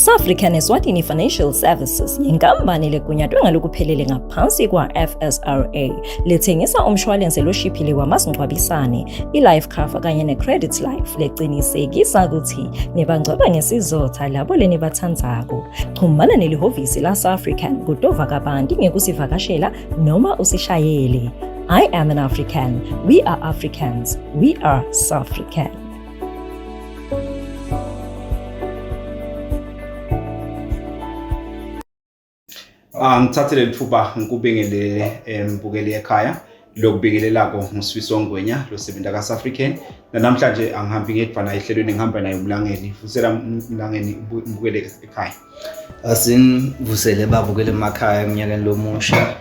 South African Eswatini Financial Services yinkampani legunyatwe ngalokuphelele ngaphansi kwa-FSRA lethengisa umshwalense loshiphile wamasingcwabisane, i-life cover kanye ne-credit life leqinisekisa ukuthi nibangcwaba ngesizotha labo lenibathandzako. Chumana nelihhovisi la South African kuTova Kabandi ngekusivakashela noma usishayele. I am an African. We are Africans. We are South African. Ngithathele lithuba ngikubingelele mbukeli ekhaya lokubingelelako ngisifiso Ngwenya lo sebenza ka South African. Namhlanje angihambi ngedvana ehlelweni ngihamba naye uMlangeni. Fusela uMlangeni mbukele ekhaya. Asinivusele babukele emakhaya eminyakeni lomusha.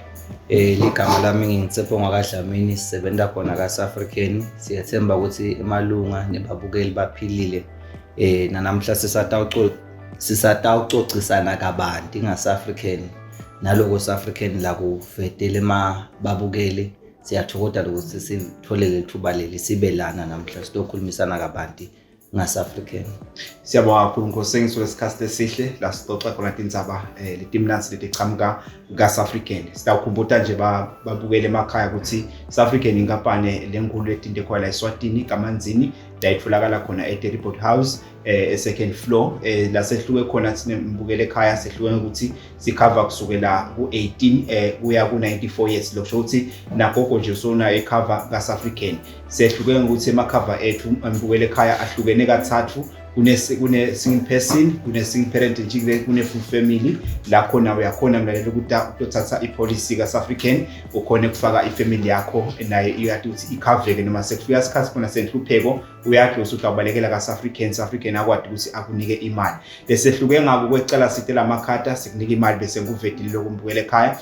Ligama lami ngingitsepho kaDlamini sisebenza khona ka South African. Siyathemba ukuthi emalunga nebabukeli baphilile. Namhla sisatawucocisana kabanti nga South African. Naloko South African la kuvetele babukele siyathokoza ukuthi sitholele ithuba leli sibelana namhla sitokhulumisana kabanti nga South African. Siyabonga kakhulu Nkosi lesikhathi esihle la sixoxa khona indzaba letimnansi letiqhamuka ka South African. Sitawukhumbula nje babukele emakhaya ukuthi South African inkampani lenkulu etinte khona eSwatini kaManzini la itholakala khona eDeribot House second floor la sehluke khona sinembukele ekhaya sehluke ukuthi sicover kusukela ku18 kuya ku94 years lokusho ukuthi nagogo nje sona ecover ka South African sehluke ukuthi emacover ethu mbukele ekhaya ahlukene kathathu kune single person kune single parent njike kune full family la khona uyakhona mlalelo ukuthi uthatha ipolicy ka South African ukhona kufaka ifamily yakho naye iyathi ukuthi icovereke noma sekufika isikhathi khona senhlupheko uyathi usuthi ubalekela ka South African akwadi ukuthi akunike imali lesehluke ngako kwecala site lamakhata sikunika imali bese nguvetile lokumbukela ekhaya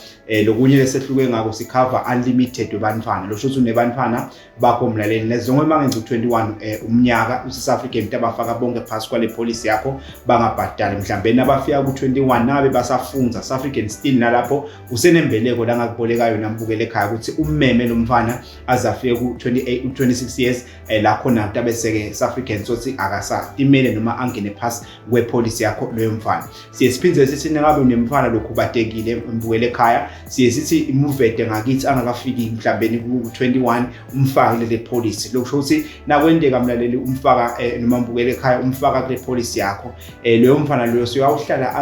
lokunye lesehluke ngako sicover unlimited webantfana lo shothi unebantfana bakho mlaleli nezonke mangenza u21 umnyaka uSouth African tabafaka bonke phasi kwale policy yakho bangabhadali mhlambe nabafika ku21 nabe basafunza South African still nalapho usenembeleko la ngakubolekayo nambukele ekhaya ukuthi ummeme lo mfana azafike ku28 u26 years la khona tabeseke South African sothi akasatimele noma angene phasi kwepolicy yakho leyo mfana. Siye siphindze sithi ngabe unemfana lokhubatekile mbukele ekhaya siye sithi imuvete ngakithi angakafiki mhlambe ku21 umfake le policy lokusho ukuthi nakwendeka mlaleli umfaka noma mbukele ekhaya umfaka kule policy yakho leyo mfana leyo uyawuhlala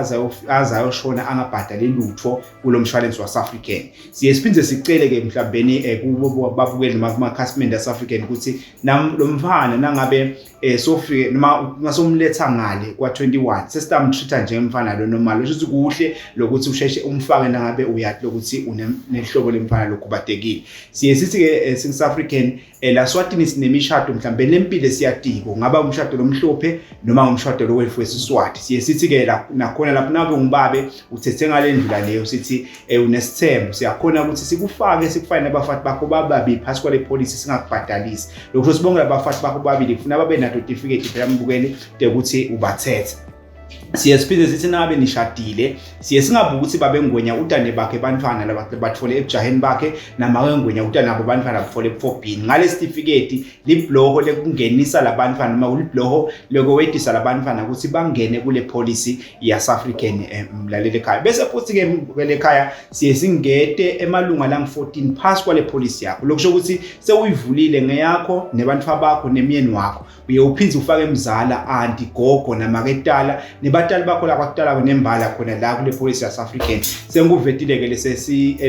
azayoshona angabhadali lutho kulo mshwalense wa South African. Siye siphindze sicele ke mhlambeni kubo babukeli noma kuma customer South African ukuthi lo mfana nangabe sofike noma ngasomletha ngale kwa21 sesitamtreata njengemfana lo normal lo ukuthi kuhle lokuthi usheshe umfake nangabe uyathi lokuthi unehlobo lemfana lokubatekile. Siye sithi ke South African la Swatini sinemishado mhlambe lempilo siyatiko ngaba umshado lomhlophe noma umshado lowefu wesiswati. Siye sithi ke la nakhona lapho nabe ungibabe uthethe ngale ndlela leyo sithi unesithembu siyakhona ukuthi sikufake sikufane abafathi bakho bababi phasi kwale policy singakubhadalisi lokho sibonga abafathi bakho babili kufuna babe na certificate phela mbukeli ukuthi ubathethe. Siye siphinde sithi nabe nishadile siye singabuka ukuthi babe Ngwenya utane bakhe bantfana labathole ebujaheni bakhe nama Ngwenya utane nabo bantfana bafole ku4B ngale certificate libloho lekungenisa labantfana noma ulibloho lokowedisa labantfana ukuthi bangene kule policy ya South African mlaleli ekhaya bese futhi ke mbukele ekhaya siye singete emalunga lang14 phasi kwale policy yakho lokusho ukuthi sewuyivulile ngeyakho nebantfa bakho nemyeni wakho uye uphinze ufake emzala anti gogo namaketala nebatali bakho la kwakutala nembala khona la kule policy ya South African senguvetile ke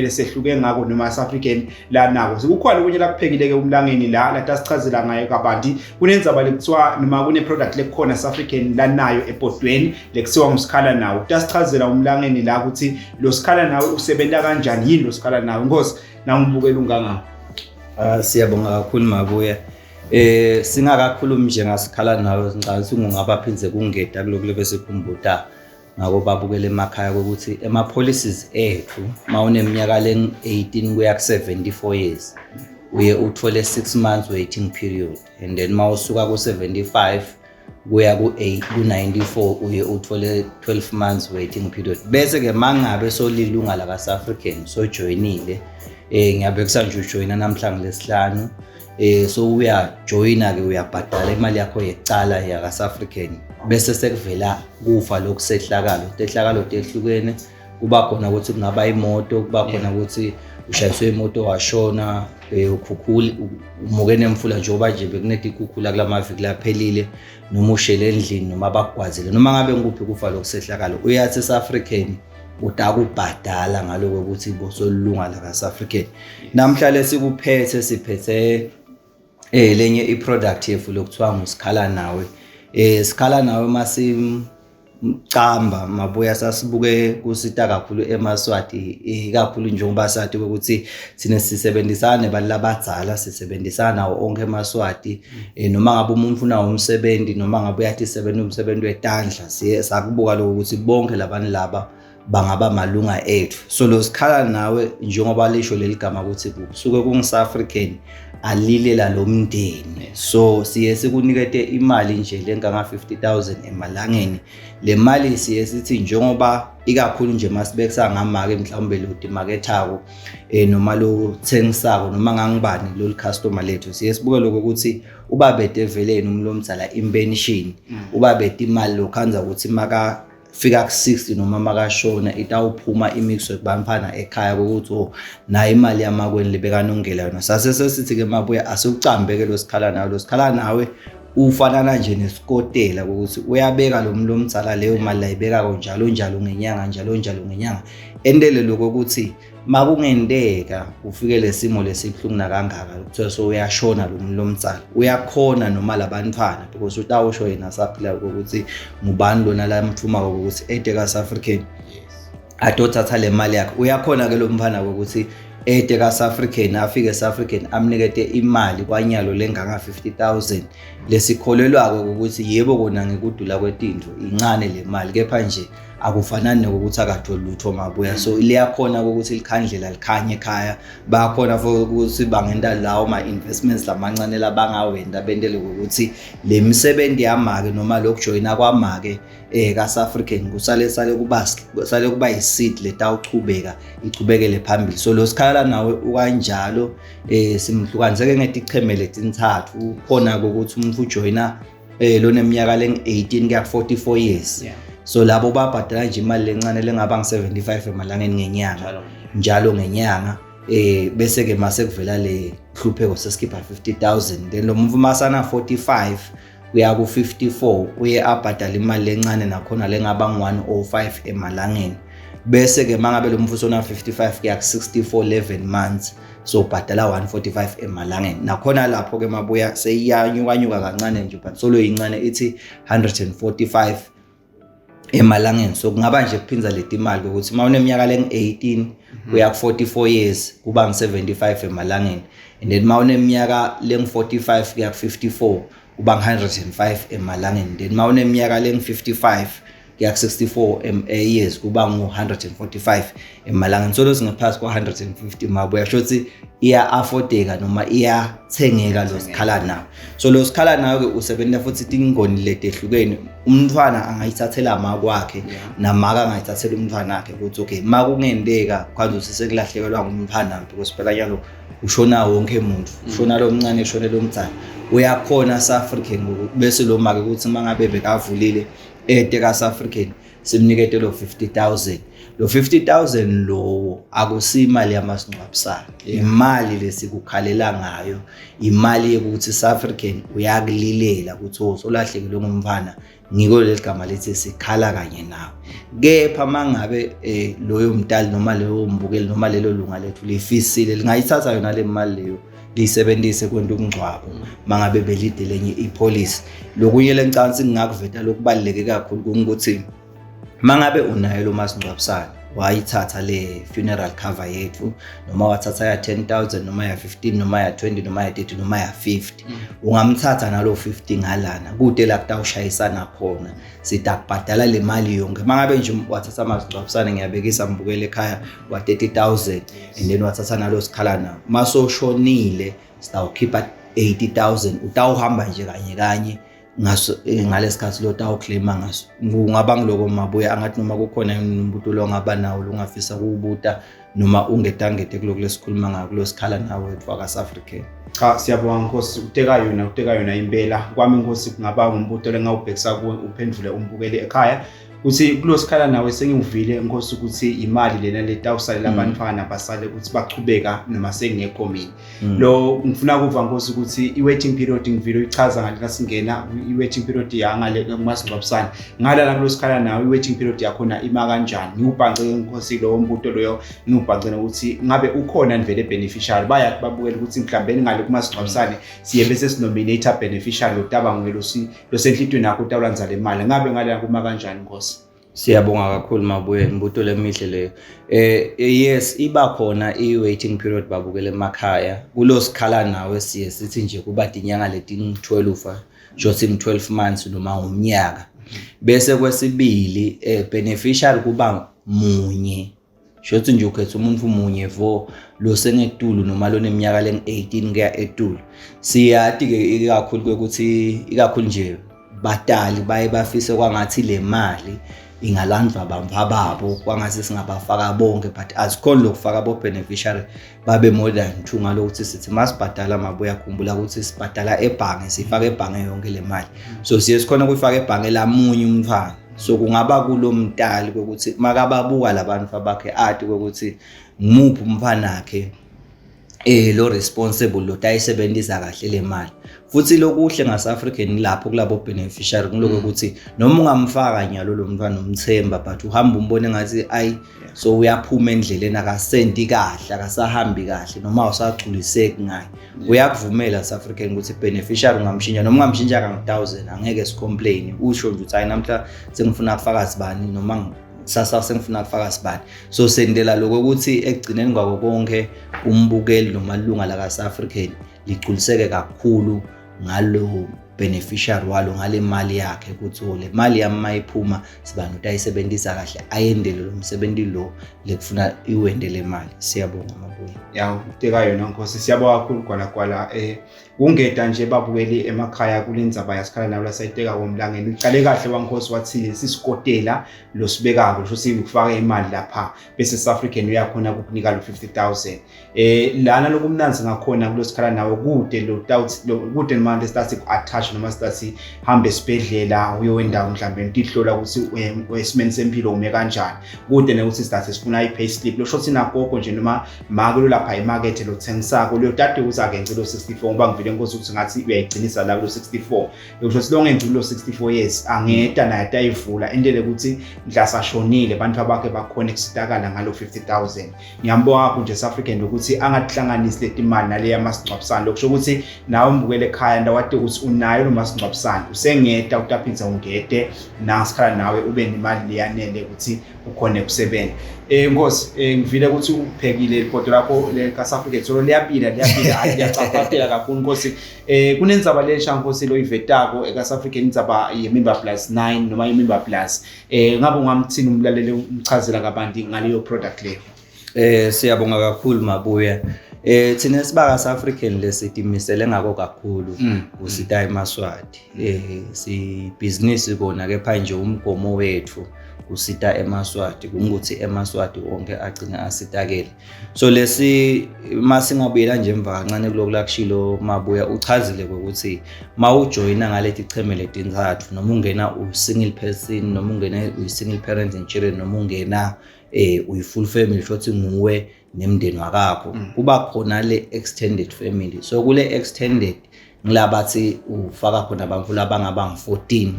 lesehluke ngako noma South African la nako sikukhona kunye la kuphekileke uMlangeni la tasichazela ngayo kabanti kunenzaba lekuthiwa noma kune product lekhona South African la nayo ePotweni lekuthiwa ngusikhala nawo tasichazela uMlangeni la ukuthi lo sikhala nawe usebenza kanjani yini lo sikhala nawe Nkosi nangibukela ungangapha. Siyabonga kakhulu Mabuya. Singakakhulumi nje ngasikhala nawe ngicabanga ungaba phinze kungeda kulokule bese khumbuta ngako babukele emakhaya ukuthi ema policies ethu mawuneminyaka le18 kuya ku74 years uye uthole 6 months waiting period and then mawusuka ku75 kuya ku94 uye uthole 12 months waiting period bese ke mangabe solilunga la ka South African so joinile ngiyabe kusanje ujoina namhlanje lesihlanu so uyajoyina ke uyabhadala imali yakho yecala yaka South African bese sekuvela kufa lokusehlakalo tehlakalo tehlukene kuba khona ukuthi kungaba imoto kuba khona ukuthi ushayiswe imoto washona ukhukhuli umukene emfula njengoba nje bekuneti ikhukhula kulamaviki laphelile noma ushele endlini noma bakugwazile noma ngabe ngikuphi kufa lokusehlakalo uyathi South African utakubhadala ngaloko ukuthi bosolunga la ka South African namhlanje sikuphethe siphethe lenye iproduct yefu lokuthiwa ngusikhala nawe sikhala nawe masimcamba mabuya sasibuke kusita kakhulu eMaswati kakhulu njengoba sathi ukuthi sine sisebenzisane balabadzala sisebenzisana nawo onke eMaswati noma ngabe umuntu ufuna umsebenzi noma ngabe uyathi sebenza umsebenzi wetandla sakubuka lokho ukuthi bonke labantu laba bangaba malunga ethu so lo sikhala nawe njengoba lisho leligama ukuthi kusuke kungu-South African alilela lo mndeni so siye sikunikete imali nje lenganga 50,000 emalangeni le mali siye sithi njengoba ikakhulu nje masibekisa ngamake mhlawumbe lo dimakethako noma lo thengisako noma ngangibani lo customer lethu siye sibuke lokho ukuthi ubabede eveleni umlomzala impension ubabede imali lokhanza ukuthi maka fika ku-60 noma makashona itawuphuma imixo ekubamphana ekhaya ukuthi nayo imali yamakweni libekanongela yona sasesithi ke mabuya asikucambeke lo sikhala nawe ufanana nje nesikotela ukuthi uyabeka lo mlomzala leyo mali layibeka njalo ngenyanga endele lokho ukuthi makungendeka ufike lesimo lesibhlungu kangaka ukuthi so uyashona lo mlomzala uyakhona noma labantwana because utawusho yena saphila ukuthi ngubani lona la mthuma ukuthi edeka South African adothatha le mali yakhe uyakhona ke lo mfana ukuthi edeka South African afike South African amnikete imali kwanyalo lenganga 50,000 lesikholelwa ukuthi yebo kona ngikudula kwetinto incane le mali kepha nje akufanani nokuthi akatholi lutho mabuya so liyakhona ukuthi likhandlela likhanye ekhaya bakhona ukuthi bangenda lawo ma investments lamancane labangawenda bendele ukuthi le misebenzi yamake noma lokujoyina kwamake ka South African kusale kuba iseed letawuchubeka ichubekele phambili so lo sikhala nawe ukanjalo simhlukaniseke ngeticheme letintathu khona ukuthi umuntu ujoyina lo neminyaka leng18 kuya 44 years so labo babhadala nje imali lencane lengaba nge75 emalangeni ngenyanga njalo ngenyanga bese ke mase kuvela le hlupheko sesikhipha 50,000 then lo muntu masana 45 kuya ku 54 uye abhadala imali lencane nakhona lengaba nge105 emalangeni bese ke mangabe lo muntu usona 55 kuya ku 64 11 months so ubhadala 145 emalangeni nakhona lapho ke mabuya seyiyanyuka kancane nje but solo incane ithi 145 emalangeni so kungaba nje kuphinza leti imali ukuthi mawuneminyaka leng18 kuya ku 44 years kuba nge75 emalangeni and then mawuneminyaka leng45 kuya ku 54 kuba nge105 emalangeni then mawuneminyaka leng55 kuya ku 64 years kuba ngu145 emalangeni so lo singaphasi kwa 150 mabuya shothi iya affordeka noma iyathengeka lo sikhala nawo so lo sikhala nawo ke usebenza futhi tingoni letehlukene umntwana angayithathela makwakhe namaka angayithathela umntwana wakhe ukuthi okay makungendeka kwanza usisekulahlekelwa ngumphana because phela njalo ushona wonke umuntu ushona lo mncane ushona lo mdzala uyakhona South African bese lo make ukuthi mangabe bekavulile edeka South African simnikete lo 50,000 lo 50,000 lo akusimali yamasingcwabisana imali lesikukhalela ngayo imali yokuthi South African uyakulilela ukuthi solahlekelwe ngumfana ngiko leligama lithi sikhala kanye nawe kepha mangabe loyo mdali noma leyo mbukeli noma lelo lunga lethu lifisile lingayithatha yona le mali leyo lisebenzise kwento ukungcwaba mangabe belide lenye ipolice lokunye lencane ngingakuveta lokubaluleke kakhulu ukuthi mangabe unayo lo masingcwabisana wayithatha le funeral cover yethu noma wathatha ya 10,000 noma ya 15 noma ya 20 noma ya 30 noma ya 50 ungamthatha nalo 50 ngalana kude la kutawushayisana khona sitakubhadala le mali yonke mangabe nje wathatha amasingcwabisana ngiyabekisa mbukele ekhaya wa 30,000 and then wathatha nalo sikhala nawo masoshonile sitawukhipha 80,000 utawuhamba nje kanye ngaso ngalesikhathi lo tawuclaima ngaso kungaba ngiloko Mabuya angathi noma kukhona umbuto lo ngaba nawo lungafisa ukubuta noma ungetangete kuloko lesikhuluma ngako kulo sikhala nawe wethu South African. Cha siyabonga Nkosi uteka yona impela kwami Nkosi kungaba umbuto lengawubhekisa kuwe uphendule umbukeli ekhaya uthi kulosikhala nawe sengivile Nkosi ukuthi imali lena letawusalela abantu nabasale ukuthi bachubeka noma sengekho mina lo ngifuna kuva Nkosi ukuthi iwaiting period ngivile uyichaza ngale singena iwaiting period yangale kumasingcwabisane ngala kulosikhala nawe iwaiting period yakhona ima kanjani ngiyubhanqe Nkosi lo mbuto loyo ngiyubhanqe ukuthi ngabe ukhona nivele beneficiary bayathi babukela ukuthi mhlawumbe ngale kumasingcwabisane siye bese sinominate beneficiary lotaba ngelo lo senhlitweni yakho utawulanza le mali ngabe ngale kuma kanjani Nkosi. Siyabonga kakhulu Mabuya imbuto lemihle leyo. Yes iba khona i-waiting period babukele emakhaya. Kulo sikhala nawe siye sithi nje kuba inyanga leti 12 shothi 12 months noma umnyaka. Bese kwesibili beneficiary kuba munye. Shothi nje ukhetha umuntu munye vo lo sengetulu noma lo neminyaka leng18 kuya etulu. Siyathi ke ikakhulu ukuthi ikakhulu nje batali baye bafise kwangathi le mali ingalandwa abantu ababo kwangase singabafaka bonke but asikhona lokufaka bo beneficiary babe more than 2 ngalokuthi sithi masibhadala Mabuya khumbula ukuthi sibhadala ebhange sifaka ebhange yonke le mali so siye sikhona ukufaka ebhange lamunye umfana so kungaba kulo mtali ukuthi makababuka labantu abakhe athi ukuthi ngumuphi umfana wakhe lo responsible lo tayisebenzisa kahle le mali futhi lokuhle ngasa African lapho kulabo beneficiary ngiloko ukuthi noma ungamfaka nyalo lo mntwana umthemba but uhamba umbone ngathi ayi so uyaphuma endleleni akasendi kahle akasahambi kahle noma usagculiseki ngaye uyakuvumela South African ukuthi beneficiary ungamshintsha noma ungamshintsha ka 1000 angeke sicomplain usho nje ukuthi ayi namhla sengifuna ukufaka sibani noma sasa sengifuna kufaka sibani so sendela lokho ukuthi ekugcineni kwako konke umbukeli nomalunga la South African ligculiseke kakhulu ngalo beneficiary walo ngale mali yakhe ukuthi le mali yami mayiphuma sibani utayisebenzisa kahle ayendele lo msebenzi lo lekufuna iwendele mali. Siyabonga Mabuya. Ya uteka yona Nkosi siyabonga kakhulu kwala ungeda nje babukeli emakhaya kulendzaba yasikhala nawo lasayiteka komlangeni uqale kahle waNkosi wathi sisikotela lo sibekako kusho sikufaka imali lapha bese South African uyakhona ukukunika lo 50,000 lana lokumnanzi ngakhona kulosikhala nawo kude lo kude manje stasi attach noma stasi hambe esibhedlela uyowenda mhlawumbe intihlola ukuthi wesimeni sempilo ume kanjani kude nekuthi stasi sifuna i-pay slip lo shothi nagogo nje noma makulo lapha emarket lo thengisako lo tade uzakence lo 64 ngoba ngivile Nkosi ukuthi ngathi uyayigcinisa la lo 64 kusho ukuthi lo ngenzi lo 64 years angeta naye ayivula endele ukuthi mhlasa shonile abantu abakhe bakhona ekusitakala ngalo 50,000 ngiyambonga nje South African ukuthi angahlanganisi leti imali nale yamasingcwabisane lokusho ukuthi nawe umbukele ekhaya ndawade ukuthi unayo lo masingcwabisane usengeta utaphinza ungete nasikhala nawe ube nemali leyanele ukuthi ukhona ukusebenza. Nkosi ngivile ukuthi uphekile ipoto lakho le South African so liyapila liyacaphatela kakhulu Nkosi kunendzaba lesha Nkosi lo ivetako eka South African indzaba ye-member plus 9 noma i-member plus ngabe ungamthini umlaleli umchazela kabanti ngaleyo product leyo. Siyabonga kakhulu Mabuya. Thina sibaka South African lesitimisele ngako kakhulu usita eMaswati si business kona kepha nje umgomo wethu usita eMaswati kungukuthi eMaswati onke agcina asitakele so lesi masingabuyela nje emva kancane kulokulakushilo Mabuya uchazile ukuthi mawujoyina ngalethi cheme letinzathu noma ungena u-single person noma ungena u-single parent and children noma ungena uyi-full family shothi nguwe nemndeni wakakho kuba khona le extended family so kule extended ngilabathi ufaka khona abantu labangaba ngu14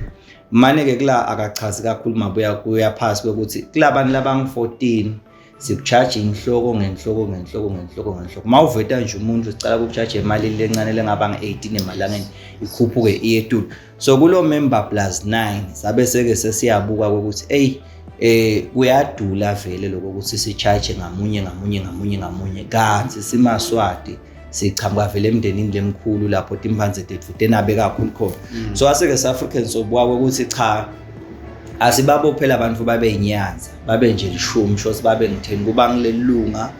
manje ke kula akachazi kakhulu Mabuya kuya phansi ukuthi kulabantu labang14 sikucharge inhloko ngenhloko mawuveta nje umuntu ucela ukucharge imali lencane lengaba nge18 emalangeni ikhuphuke iyetulu so kulo member plus 9 sabe seke sesiyabuka ukuthi kuyadula vele lokho ukuthi sicharge ngamunye kanti siMaswati sichamuka vele emndenini lemkhulu lapho timpanze tethu tenabe kakhulu khona so aseke South African sobuka ukuthi cha asibabo phela abantu babe inyanza babe nje lishumi shothi babe ngu10 kuba ngilelunga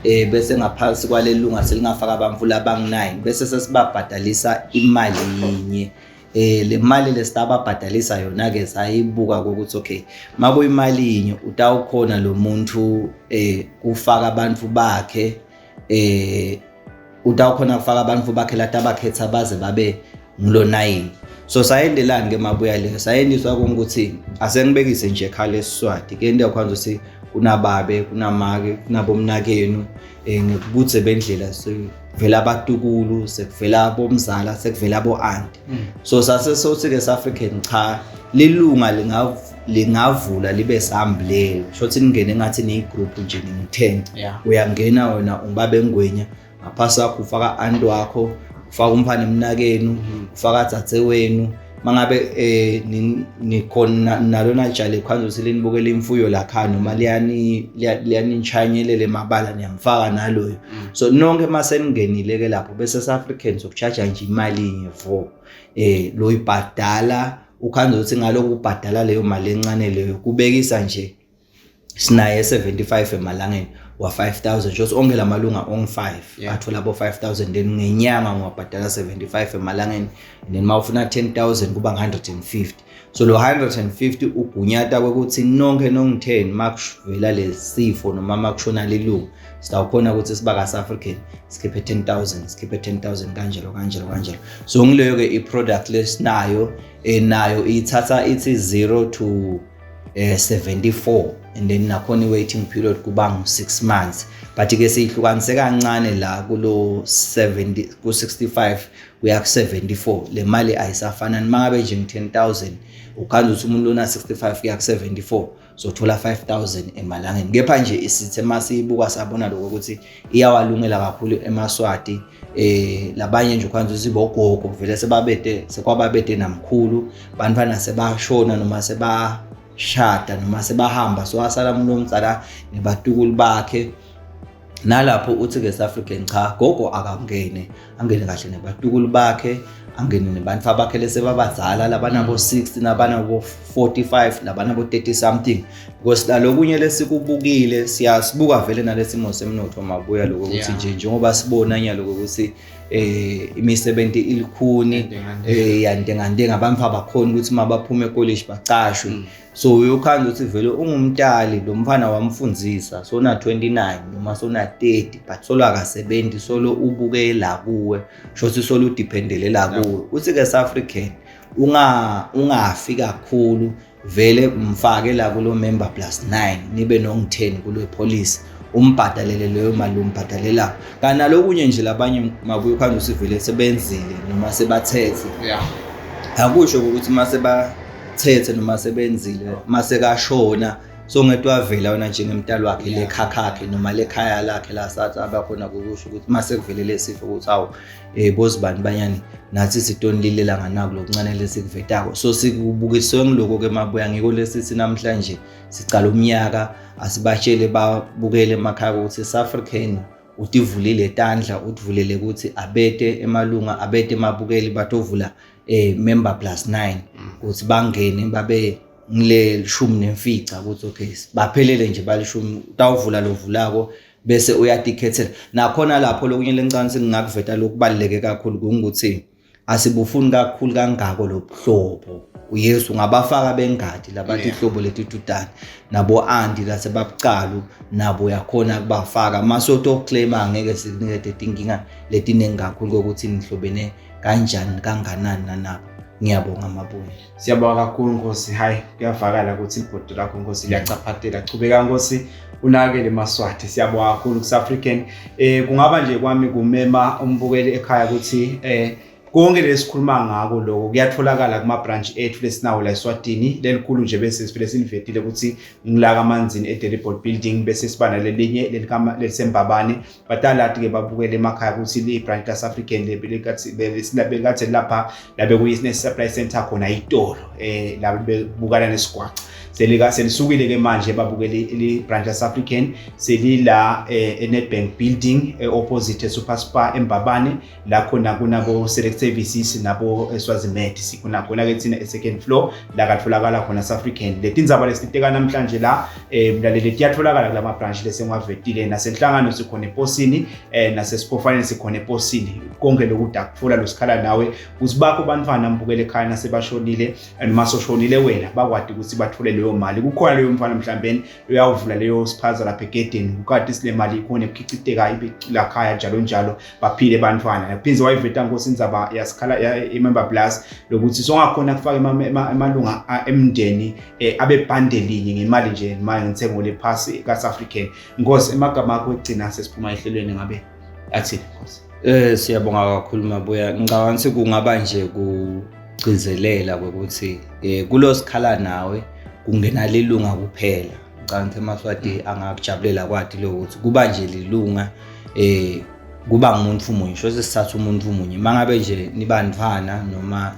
bese ngaphansi kwalelunga selingafaka abantu labang9 bese sesibabhadalisa imali yinye le mali lestababhadalisa yona ke sayibuka ukuthi okay makuyi imali inye utawukhona lo muntu kufaka abantu bakhe utawukhona kufaka abantu bakhe lata bakhetha baze babe ngilo 9 so sayendelani ke mabuya le sayendiswa ukuthi asengibekise nje ekhaya leSiswati ke into yakho ukuthi kunababe kunamake kunabomnakenu ngikubuthe bendlela vela abatukulu sekuvela bomzala sekuvela boanti so sase sothi ke African cha lilunga lingavula libe samble shothi ningene ngathi ni group nje ni10 uyangena wena ungibabe ngwenya ngaphasa kufaka anti wakho ufaka umphane emnakenu ufaka dzadze wenu mangabe nikhona nalona jale kwanza usilibukela imfuyo la khaya noma liyani nchanyelele mabala niyamfaka naloyo so nonke masengenile ke lapho bese South Africans sokucharge nje imali inye vo lo ibhadala ukhanza uthi ngaloko ubhadala leyo mali encane leyo kubekisa nje sinaye 75 emalangeni wa 5000 just onke lamalunga on 5 athola bo 5000 then ngenyanga ngwabhadala 75 emalangeni then mawufuna 10000 kuba 150 so lo 150 ugunyata ukuthi nonke nonke 10 makuvela lesifo noma makushona lelungu sitawukhona ukuthi sibaka South African sikhiphe 10000 kanjalo so ngileyo ke iproduct lesinayo nayo ithatha ithi 0 to 74 and then nakhona waiting period kuba ngu6 months but ke sihlukanise kancane la kulo 70 ku 65 kuya ku 74 le mali ayisafana mangabe nje 10000 ukhanza ukuthi umuntu ona 65 kuya ku 74 so thola 5000 emalangeni kepha nje isithe masibuka sabona lokho ukuthi iyawalungela kakhulu eMaswati labanye nje ukhanza uzibogogo vele sekwababede namkhulu bantwana sebashona noma shada noma sebahamba so asala umuntu omtsala nebatukulu bakhe nalapho uthi ke South African cha gogo angene kahle nebatukulu bakhe angene nebantu abakhe lesebabazala labanabo 60 nabanabo 45 labanabo 30 something because lalokunye lesikubukile siyasibuka vele nalesimo semnotho mabuya lokho ukuthi njengoba sibona nya lokho ukuthi imisebenzi ilikhuni yandenga abantu abakhona ukuthi mabaphuma ecollege bacashwe so uyokhanda ukuthi vele ungumntali lo mfana wamfundzisa sona 29 noma sona 30 but solo akasebenzi solo ubuke la kuwe shothi solo udependele la kuwe uthi ke South African ungafi kakhulu vele umfake la kulo member +9 nibe no10 kulo police umbhadalele leyo mali umbhadalela kana lokunye nje labanye mabuye khanda usivele sebenzile noma sebathethe akusho ukuthi mase bathethe noma sebenzile mase kashona so ngedwa vela wona njengemntalo wakhe lekhakhakhe noma lekhaya lakhe la sathi abakhona ukusho ukuthi mase kuvele lesifo ukuthi awu bozibani banyani nathi sitoni lilela nganako lokuncane lesikvetako so sikubukiswe ngiloko ke mabuya ngiko lesithi namhlanje sicala umnyaka asibashele babukele emakhaya ukuthi South African utivulile tandla utivulele ukuthi abete emalunga abete mabukeli batovula member +9 ukuthi bangene babe ngile 10 ukuthi okay baphelele nje balishumi utawuvula lovulako bese uyatikhethela nakhona lapho lokunye lencane ngingakuveta lokubaleke kakhulu ukuthi asibufuni kakhulu kangako lobuhlobo uYesu ngabafaka bengadi labathi ihlobo letitutana nabo andi lasebabucalu nabo yakhona kubafaka masoto claim angeke sinikete inkinga letinengi kakhulu ukuthi nihlobene kanjani kanganani nabo ngiyabonga mabuya siyabonga kakhulu Nkosi hayi kuyavakala ukuthi ibhodo lakho Nkosi liyacaphatela chubeka Nkosi unakele eMaswati siyabonga kakhulu ku South African kungaba nje kwami kumema umbukeli ekhaya ukuthi konke lesikhuluma ngako lokho kuyatholakala kuma branch ethu lesinawo la eSwatini lelikhulu nje bese sifile sinivetile ukuthi ngilaka amanzini eDelibot building bese sibana lelinye lelikama lesembabane batalathi ke babukele emakhaya ukuthi le branch ka South African lebelikathi lapha labe kuyisine supply center khona itolo la bebukana nesigwaca selisukile ke manje babukele ili branch African selila eNedbank building opposite Super Spa eMbabane la khona kunabo select services nabo eSwazimed sikhona khona ke thina second floor la katholakala khona African letindzaba lesiteka namhlanje la mlaleli tiyatholakala kulama branch lesengwavetile nasenhlangano sikhona ePosini nasesiphofane sikhona ePosini konke lokuthi akufula losikhala nawe usibakho bantwana mbukele ekhaya nasebashonile noma soshonile wena bakwadi ukuthi bathole leyo mali kukhona leyo mfana mhlambeni uyawuvula leyo spaza lapha egedini ukade sile mali ikhona ekhiciteka ibicila khaya njalo baphile bantwana yaphinze wayiveta ngosindzaba yasikhala imember plus lokuthi songakhona kufaka emalunga emndeni abebhandelinye ngemali nje manje ngithengo lephasi ka African ngosi emagama akho egcina sesiphuma ehlelweni ngabe athi ngosi siyabonga kakhulu Mabuya ngicabanga ukuthi kungaba nje kugcizelela ukuthi kulosikhala nawe kungena lelunga kuphela ngicabanga ukuthi eMaswati angakujabulela kwathi lokuthi kuba nje lilunga kuba ngumuntu munye sho sesithatha umuntu munye mangabe nje nibandvana noma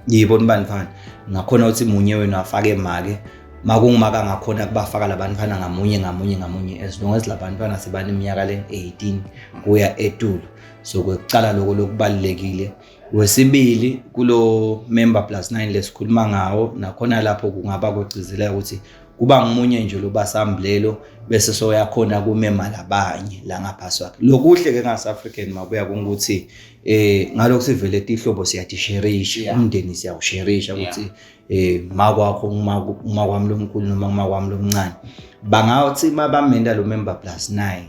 yibo nibandvana ngakhona ukuthi munye wena afake imake makungumaka ngakhona kubafaka labantwana ngamunye as long as labantwana sebaneminyaka le 18 kuya etulu so kwecala lokubalekile wesibili kulo member plus 9 lesikhuluma ngawo nakhona lapho kungaba kugcizelela ukuthi kuba ngumunye nje lobasamblelo bese soyakhona kumema labanye la ngaphasi kwakhe lokuhle ke ngase African Mabuya kungukuthi ngalokho sivele ihlobo siyatisherisha umndeni siyawusherisha ukuthi makwakho umakwami lomkhulu noma umakwami lomncane bangathi mabamenda lo member plus 9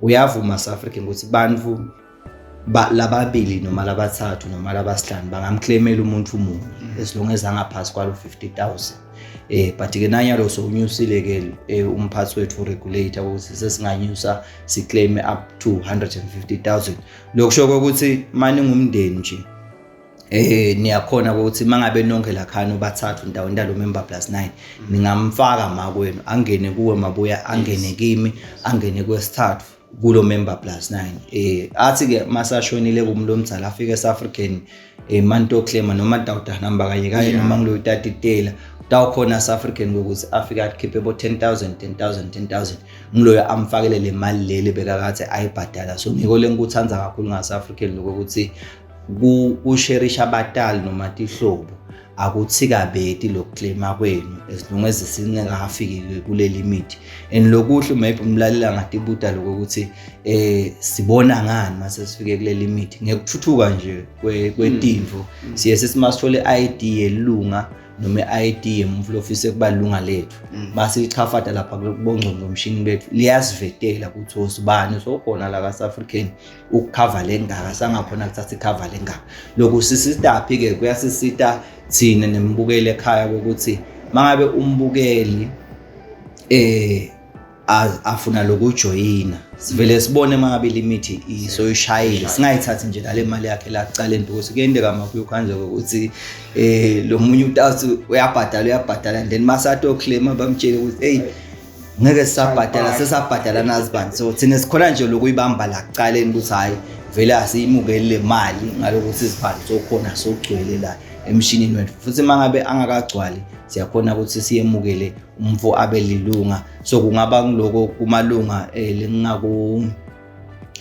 uyavuma South African ukuthi bantu lababili noma labathathu noma labasihlanu bangamclaimela umuntu munye as long as angaphasi kwalo 50,000 but ke nanyalo so unyusile ke umphathi wethu regulator ukuthi sesinganyusa siclaim up to 150,000 lokusho ukuthi mani ngumndeni nje niyakhona ukuthi mangabe nonke lakhana bathathu ndawo ndalo member plus 9 ningamfaka makwenu angene kuwe Mabuya angene kimi angene kwesithathu kulo member plus 9 athi ke masashonile kumlomdzala afike eSouth African manto claim noma tawuda number kanye noma ngilo tatitela tawukhona South African ukuthi afika akhiphe bo 10,000 ngiloyo amfakele le mali leli bekakathi ayibhadala so ngiko lengikuthanza kakhulu nga South African lokuthi kusherisha abatali noma tihlobo akuthika beti lokuclaima kwenu as long as singakafiki kule limit and lokuhle maybe umlalela ngatibuta lokuthi sibona ngani mase sifike kule limit ngekuthuthuka nje kwetimvo siye sesimastole ID yelunga noma ID yemuntu ofisa kuba lunga lethu base ichafata lapha kubongcondo umshini bethu liyasivetela ukuthi osibani so khona la ka South African ukucover lengaka sangakhona ukuthatha icover lengaka lokho sisitaphi ke kuyasisita thina nembukele ekhaya ukuthi mangabe umbukeli afuna lokujoyina sivele sibone mangabe limit isoyishayile singayithathi nje le mali yakhe la cala ukuthi kuyendeka makuyo kanje ukuthi lo munye utathi uyabhadala then masato claim bamtshele ukuthi hey ngeke sisabhadala sesabhadala nazibani so thina sikhona nje lokuyibamba la cala ukuthi hayi vele asiyimukele le mali ngalokuthi sizibhali sokhona sogcwele la emshinini wethu futhi mangabe angakagcwali siyakhona ukuthi siyemukele umfo abelilunga so kungaba ngiloko kumalunga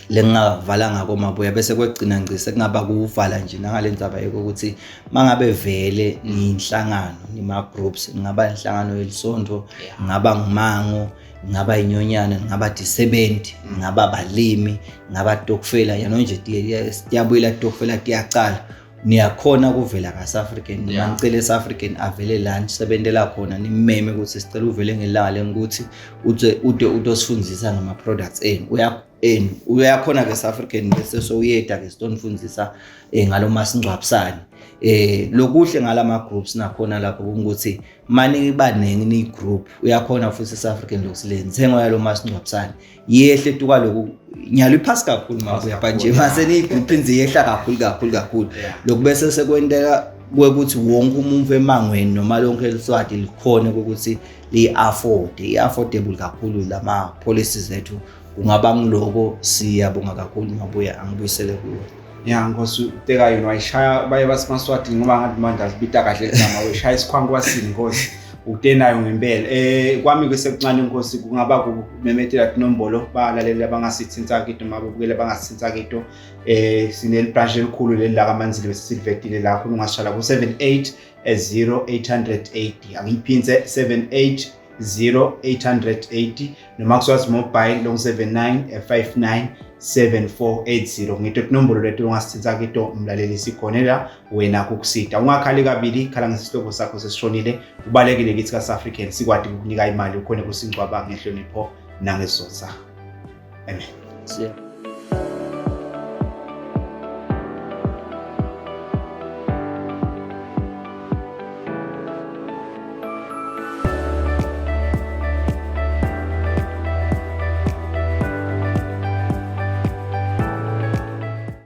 lengavala ngako Mabuya bese kwegcina ngcise kungaba kuvala nje nangalendzaba ukuthi mangabe vele inhlangano nima groups ngaba inhlangano yelisonto ngaba ngumango ngaba inyonyana ngaba disebenti ngaba balimi ngaba tokfela yano nje siyabuyela tokfela tiyacala niyakhona kuvela ka South African ngicela South African avele lunch sebentela khona nimeme ukuthi sicela uvele ngelanga lengukuthi utosifundisa ngama products uyakhona ke South African bese so uyeda ke sitonifundisa ngalo masingcwabisane lokuhle ngalama groups nakhona lapho ukuthi mani banengi ni group uyakhona futhi South African lokusilenzengo yalo masingcwabisane yehle tuka lokhu nyalo iphasi kakhulu Mabuya manje mase ni group inzi yehla kakhulu lokubese sekwendeka ukuthi wonke umuntu emangweni noma lonke eliswati likhona ukuthi affordable kakhulu lama policies zethu kungaba ngiloko siyabonga kakhulu Mabuya angibuyisele kuwe ngosu teka wayishaya baye basimaswati ngoba ngathi manje asibita kahle igama weshaya isikhwangu wasini ngosi utenayo ngempela. Kwami kwesekuncane inkosi kungaba kumemethela inombolo balaleli abangasithinta kito mabukele abangasithinta kito sineli branch elikhulu leli la kaManzile bese silvetile la khona ungashala ku 780880 angiphindze 780880 noma kuswazi mobile long 79597480 ngito inombolo leto ungasithinta kito umlaleli sikhonela wena kukusida ungakhali kabili khala ngesihlobo sakho sesishonile ubalekile kithi ka South African sikwadi ukunika imali ukhona kusingcwaba ngehlonipho nangesizotha. Amen.